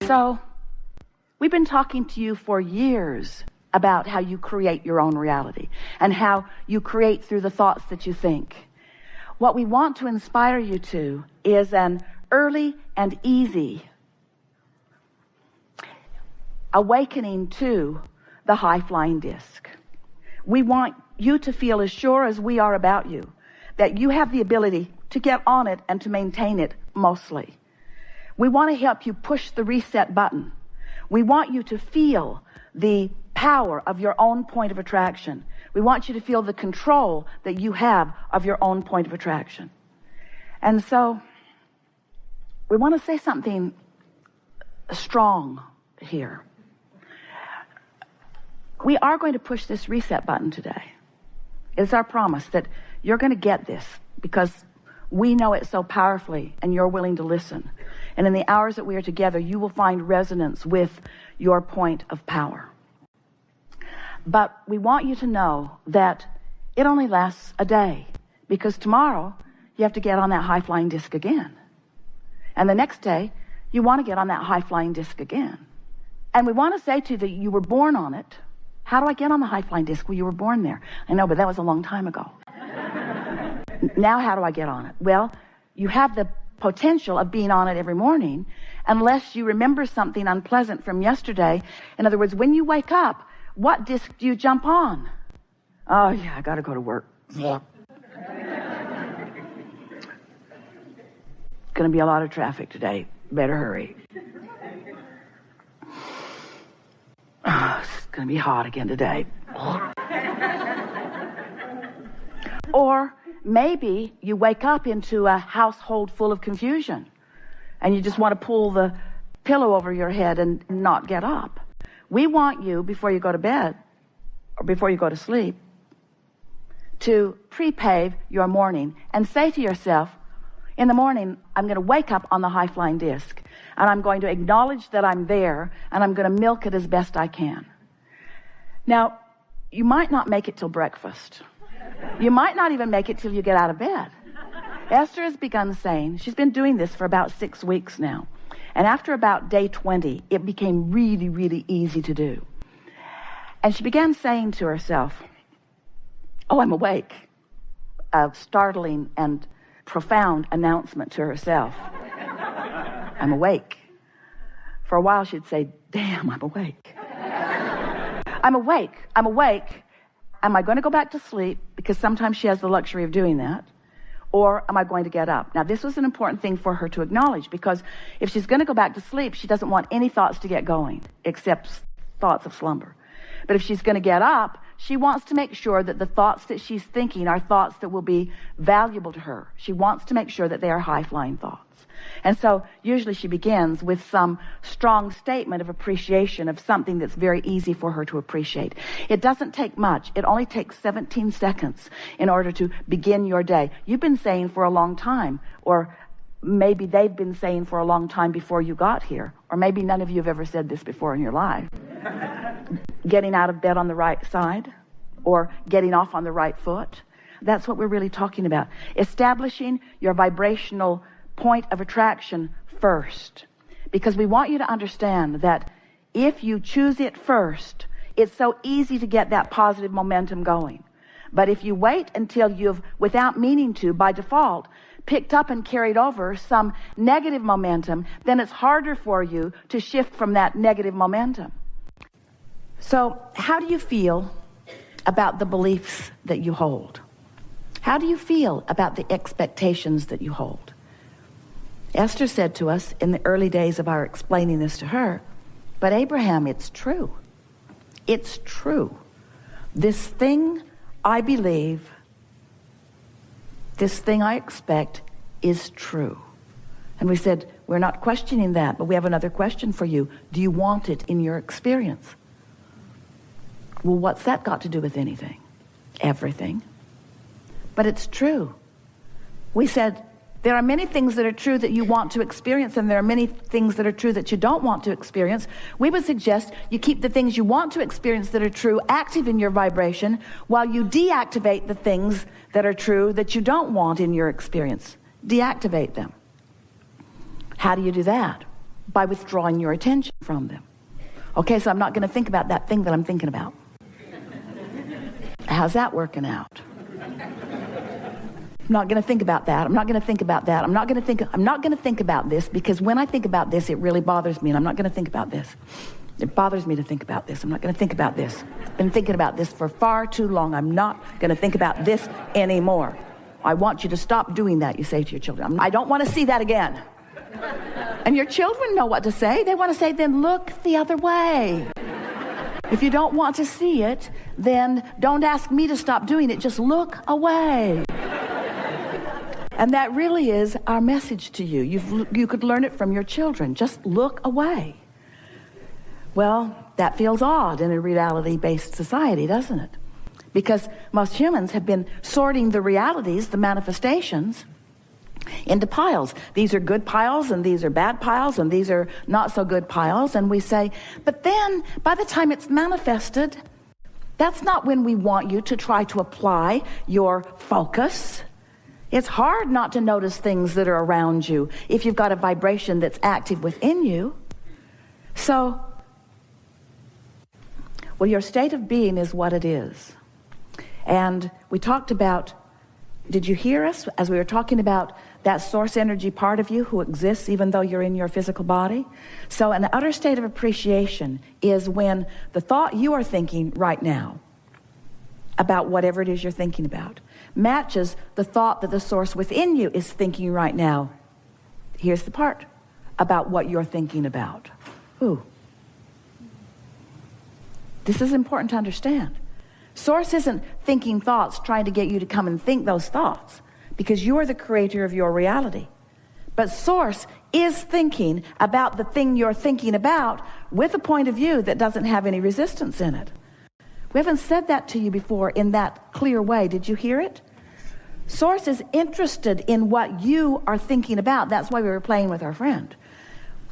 So, we've been talking to you for years about how you create your own reality and how you create through the thoughts that you think. What we want to inspire you to is an early and easy awakening to the high-flying disc. We want you to feel as sure as we are about you that you have the ability to get on it and to maintain it mostly. We want to help you push the reset button. We want you to feel the power of your own point of attraction. We want you to feel the control that you have of your own point of attraction. And so we want to say something strong here. We are going to push this reset button today. It's our promise that you're going to get this because we know it so powerfully and you're willing to listen. And in the hours that we are together, you will find resonance with your point of power. But we want you to know that it only lasts a day, because tomorrow you have to get on that high-flying disc again. And the next day, you want to get on that high-flying disc again. And we want to say to you that you were born on it. How do I get on the high-flying disc? Well, you were born there. I know, but that was a long time ago. Now how do I get on it? Well, you have the potential of being on it every morning unless you remember something unpleasant from yesterday. In other words, when you wake up, what disc do you jump on? Oh, yeah, I got to go to work. Yeah. Going to be a lot of traffic today. Better hurry. Oh, it's going to be hot again today. Or maybe you wake up into a household full of confusion and you just want to pull the pillow over your head and not get up. We want you, before you go to bed or before you go to sleep, to pre-pave your morning and say to yourself, in the morning, I'm going to wake up on the high-flying disc and I'm going to acknowledge that I'm there and I'm going to milk it as best I can. Now, you might not make it till breakfast. You might not even make it till you get out of bed. Esther has begun saying, she's been doing this for about 6 weeks now. And after about day 20, it became really, really easy to do. And she began saying to herself, oh, I'm awake. A startling and profound announcement to herself. I'm awake. For a while she'd say, damn, I'm awake. I'm awake. I'm awake. Am I going to go back to sleep? Because sometimes she has the luxury of doing that. Or am I going to get up? Now, this was an important thing for her to acknowledge, because if she's going to go back to sleep, she doesn't want any thoughts to get going, except thoughts of slumber. But if she's going to get up, she wants to make sure that the thoughts that she's thinking are thoughts that will be valuable to her. She wants to make sure that they are high-flying thoughts. And so usually she begins with some strong statement of appreciation of something that's very easy for her to appreciate. It doesn't take much. It only takes 17 seconds in order to begin your day. You've been saying for a long time, or maybe they've been saying for a long time before you got here, or maybe none of you have ever said this before in your life. Getting out of bed on the right side, or getting off on the right foot. That's what we're really talking about. Establishing your vibrational point of attraction first. Because we want you to understand that if you choose it first, it's so easy to get that positive momentum going. But if you wait until you've, without meaning to, by default, picked up and carried over some negative momentum, then it's harder for you to shift from that negative momentum. So, how do you feel about the beliefs that you hold? How do you feel about the expectations that you hold? Esther said to us in the early days of our explaining this to her, but Abraham, it's true. It's true. This thing I believe, this thing I expect is true. And we said, we're not questioning that, but we have another question for you. Do you want it in your experience? Well, what's that got to do with anything? Everything. But it's true. We said, there are many things that are true that you want to experience, and there are many things that are true that you don't want to experience. We would suggest you keep the things you want to experience that are true active in your vibration, while you deactivate the things that are true that you don't want in your experience. Deactivate them. How do you do that? by withdrawing your attention from them. Okay, so I'm not going to think about that thing that I'm thinking about. How's that working out? I'm not going to think about that. I'm not going to think about that. I'm not going to think about this, because when I think about this, it really bothers me, and I'm not going to think about this. It bothers me to think about this. I'm not going to think about this. I've been thinking about this for far too long. I'm not going to think about this anymore. I want you to stop doing that, you say to your children. I don't want to see that again. And your children know what to say. They want to say, then look the other way. If you don't want to see it, then don't ask me to stop doing it. Just look away. And that really is our message to you. You could learn it from your children. Just look away. Well, that feels odd in a reality-based society, doesn't it? Because most humans have been sorting the realities, the manifestations, into piles. These are good piles, and these are bad piles, and these are not so good piles. And we say, but then by the time it's manifested, that's not when we want you to try to apply your focus. It's hard not to notice things that are around you if you've got a vibration that's active within you. So, well, your state of being is what it is. And we talked about, did you hear us as we were talking about that source energy part of you who exists even though you're in your physical body? So an utter state of appreciation is when the thought you are thinking right now about whatever it is you're thinking about matches the thought that the source within you is thinking right now. Here's the part about what you're thinking about. Ooh. This is important to understand. Source isn't thinking thoughts trying to get you to come and think those thoughts, because you are the creator of your reality. But source is thinking about the thing you're thinking about with a point of view that doesn't have any resistance in it. We haven't said that to you before in that clear way. Did you hear it? Source is interested in what you are thinking about. That's why we were playing with our friend.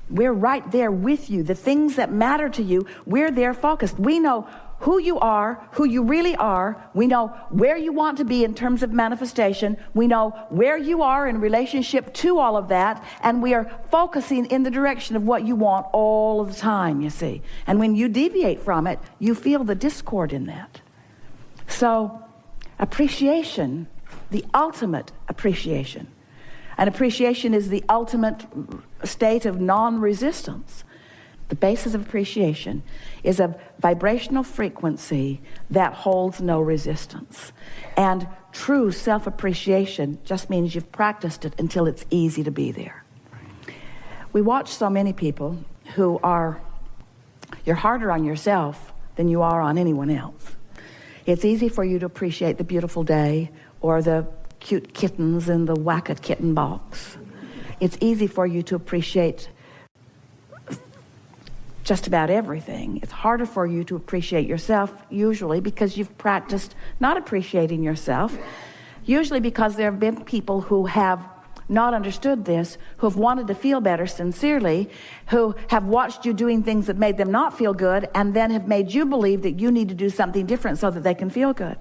We're right there with you. The things that matter to you, we're there focused. We know who you are, who you really are. We know where you want to be in terms of manifestation. We know where you are in relationship to all of that. And we are focusing in the direction of what you want all of the time, you see. And when you deviate from it, you feel the discord in that. So appreciation, the ultimate appreciation. And appreciation is the ultimate state of non-resistance. The basis of appreciation is a vibrational frequency that holds no resistance. And true self-appreciation just means you've practiced it until it's easy to be there. We watch so many people who are, you're harder on yourself than you are on anyone else. It's easy for you to appreciate the beautiful day or the cute kittens in the Whack-A kitten box. It's easy for you to appreciate just about everything. It's harder for you to appreciate yourself, usually because you've practiced not appreciating yourself, usually because there have been people who have not understood this, who have wanted to feel better sincerely, who have watched you doing things that made them not feel good, and then have made you believe that you need to do something different so that they can feel good.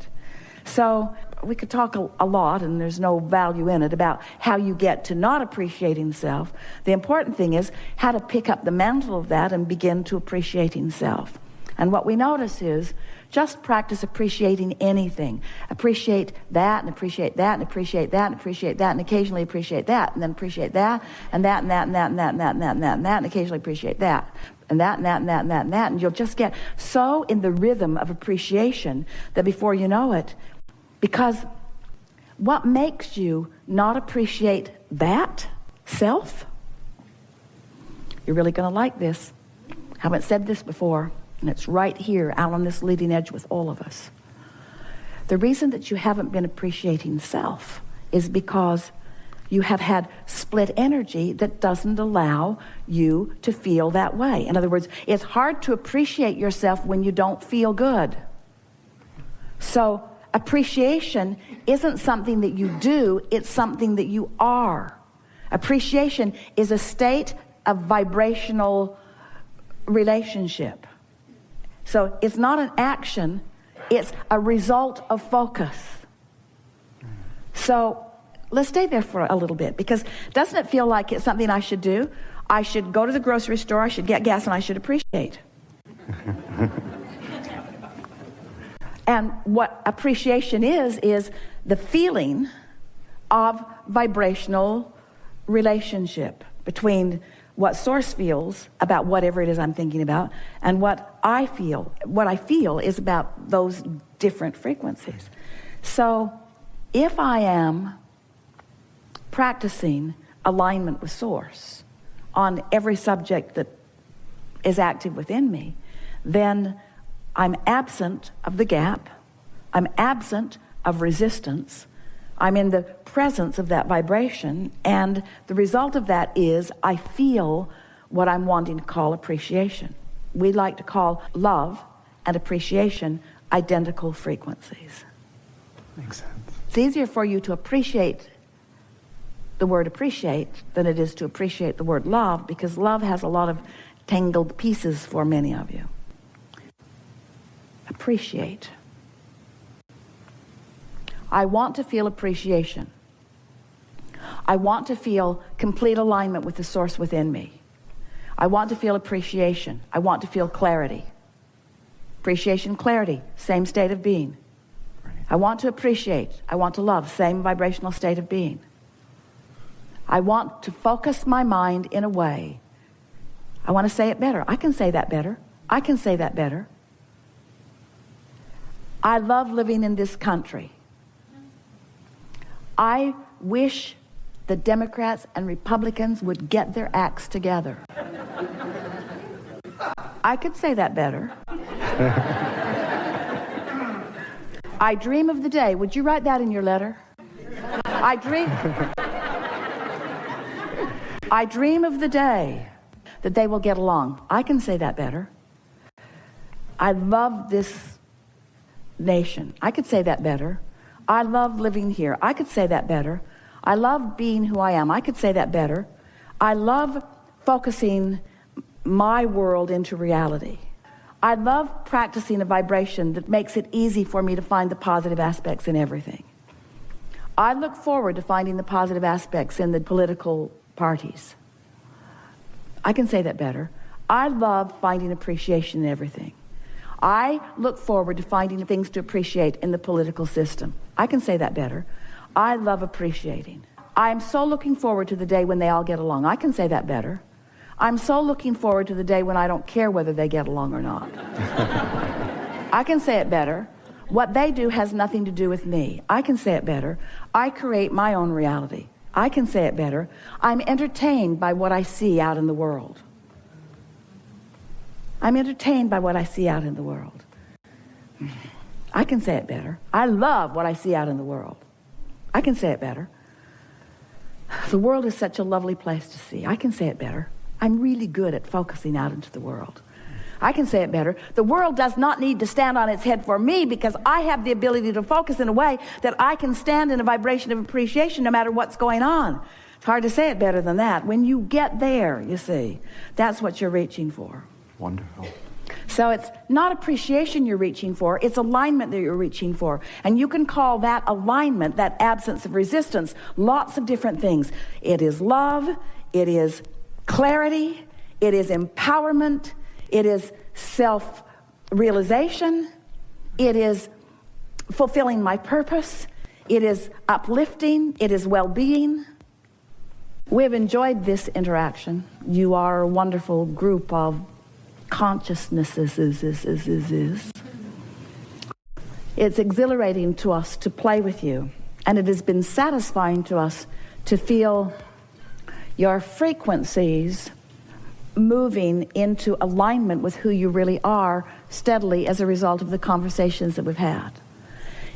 So we could talk a lot, and there's no value in it, about how you get to not appreciating self. The important thing is how to pick up the mantle of that and begin to appreciating self. And what we notice is just practice appreciating anything. Appreciate that, and appreciate that, and appreciate that, and appreciate that, and occasionally appreciate that, and then appreciate that, and that, and that, and that, and that, and that, and that, and that, and that, and occasionally appreciate that. And that, and that, and that, and that, and that. And you'll just get so in the rhythm of appreciation that before you know it, because what makes you not appreciate that self? You're really going to like this. I haven't said this before, and it's right here out on this leading edge with all of us. The reason that you haven't been appreciating self is because you have had split energy that doesn't allow you to feel that way. In other words, it's hard to appreciate yourself when you don't feel good. So appreciation isn't something that you do, it's something that you are. Appreciation is a state of vibrational relationship. So it's not an action, it's a result of focus. So let's stay there for a little bit, because doesn't it feel like it's something I should do? I should go to the grocery store, I should get gas, and I should appreciate. And what appreciation is the feeling of vibrational relationship between what source feels about whatever it is I'm thinking about and what I feel. What I feel is about those different frequencies. So if I am practicing alignment with source on every subject that is active within me, then I'm absent of the gap, I'm absent of resistance, I'm in the presence of that vibration, and the result of that is I feel what I'm wanting to call appreciation. We like to call love and appreciation identical frequencies. Makes sense. It's easier for you to appreciate the word appreciate than it is to appreciate the word love, because love has a lot of tangled pieces for many of you. Appreciate. I want to feel appreciation. I want to feel complete alignment with the source within me. I want to feel appreciation. I want to feel clarity. Appreciation, clarity, same state of being. I want to appreciate. I want to love, same vibrational state of being. I want to focus my mind in a way. I want to say it better. I can say that better. I can say that better. I love living in this country. I wish the Democrats and Republicans would get their acts together. I could say that better. I dream of the day. Would you write that in your letter? I dream of the day that they will get along. I can say that better. I love this nation. I could say that better. I love living here. I could say that better. I love being who I am. I could say that better. I love focusing my world into reality. I love practicing a vibration that makes it easy for me to find the positive aspects in everything. I look forward to finding the positive aspects in the political parties. I can say that better. I love finding appreciation in everything. I look forward to finding things to appreciate in the political system. I can say that better. I love appreciating. I'm so looking forward to the day when they all get along. I can say that better. I'm so looking forward to the day when I don't care whether they get along or not. I can say it better. What they do has nothing to do with me. I can say it better. I create my own reality. I can say it better. I'm entertained by what I see out in the world. I'm entertained by what I see out in the world. I can say it better. I love what I see out in the world. I can say it better. The world is such a lovely place to see. I can say it better. I'm really good at focusing out into the world. I can say it better. The world does not need to stand on its head for me, because I have the ability to focus in a way that I can stand in a vibration of appreciation no matter what's going on. It's hard to say it better than that. When you get there, you see, that's what you're reaching for. Wonderful. So it's not appreciation you're reaching for, it's alignment that you're reaching for. And you can call that alignment, that absence of resistance, lots of different things. It is love, it is clarity, it is empowerment, it is self-realization, it is fulfilling my purpose, it is uplifting, it is well-being. We've enjoyed this interaction. You are a wonderful group of consciousnesses. It's exhilarating to us to play with you, and it has been satisfying to us to feel your frequencies moving into alignment with who you really are steadily as a result of the conversations that we've had.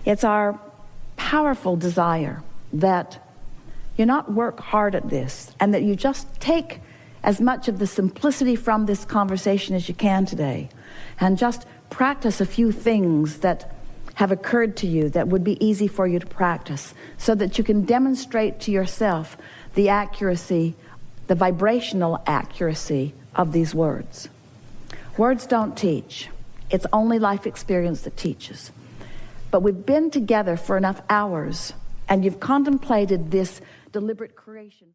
It's our powerful desire that you not work hard at this, and that you just take as much of the simplicity from this conversation as you can today, and just practice a few things that have occurred to you that would be easy for you to practice, so that you can demonstrate to yourself the accuracy, the vibrational accuracy of these words. Words don't teach. It's only life experience that teaches. But we've been together for enough hours, and you've contemplated this deliberate creation.